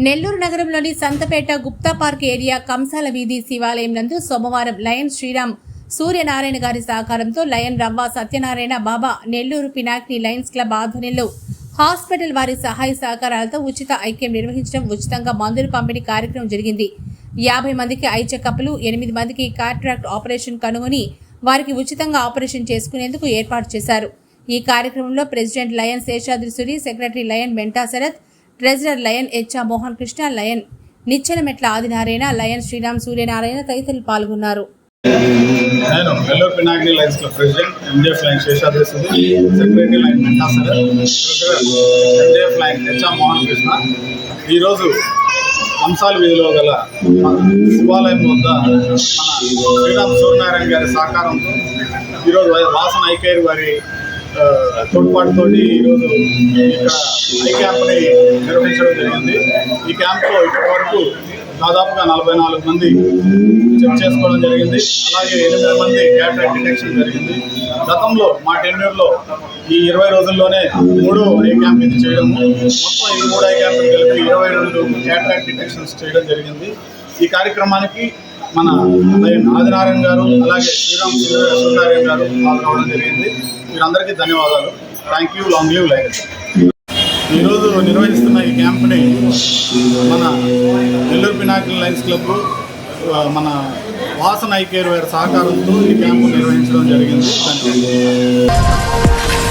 నెల్లూరు నగరంలోని Santhapeta Gupta park area కంసాల వీధి శివాలయం నందు సోమవారం లయన్ శ్రీరామ్ సూర్యనారాయణ గారి సహకారంతో లయన్ రవ్వ సత్యనారాయణ బాబా నెల్లూరు పినాకిని లయన్స్ క్లబ్ ఆధ్వర్యంలో హాస్పిటల్ వారి సహాయ సహకారాలతో ఉచిత ఐక్యం నిర్వహించడం, ఉచితంగా మందులు పంపిణీ కార్యక్రమం జరిగింది. 50 మందికి ఐ చెకప్లు, 8 మందికి కాట్రాక్ట్ ఆపరేషన్ కనుగొని వారికి ఉచితంగా ఆపరేషన్ చేసుకునేందుకు ఏర్పాటు చేశారు. ఈ కార్యక్రమంలో president lion Seshadri Suri, secretary lion Menta Sarath, treasurer lion H Mohan Krishna, lion Nicchenametla Adinarayana, lion Sriram Suryanarayana తదితరులు పాల్గొన్నారు. నేను Nellore Pinakini lions club president MJF lion Seshadri Suri, secretary lion Menta Sarath, treasurer MJF lion H Mohan Krishna ఈరోజు కంసాల వీధిలో గల శివాలయం వద్ద మన శ్రీరామ్ సూర్యనారాయణ గారి సహకారంతో ఈరోజు వాసన ఐకేర్ వారి తోడ్పాటుతో ఈరోజు ఇక్కడ ఐ క్యాంప్ని నిర్వహించడం జరిగింది. ఈ క్యాంప్లో ఇప్పటి వరకు దాదాపుగా 44 మంది చెక్ చేసుకోవడం జరిగింది. అలాగే 8 మంది క్యాటరాక్ట్ డిటెక్షన్ జరిగింది. గతంలో మా టెన్యూర్లో ఈ 20 రోజుల్లోనే 3 ఐ క్యాంప్ ఇది చేయడం, మొత్తం ఈ 3 ఐ క్యాంపులు కలిపి 22 క్యాటరాక్ట్ డిటెక్షన్స్ చేయడం జరిగింది. ఈ కార్యక్రమానికి మన ఆదినారాయణ గారు అలాగే శ్రీరామ్ సూర్యనారాయణ గారు పాల్గొనడం జరిగింది. వీరందరికీ ధన్యవాదాలు. Thank you. Long live lion. ఈరోజు నిర్వహిస్తున్న ఈ క్యాంప్ని మన నెల్లూరు పినాకిని లయన్స్ క్లబ్, మన వాసన ఐకేర్ వారి సహకారంతో ఈ క్యాంపు నిర్వహించడం జరిగింది. ధన్యవాదాలు.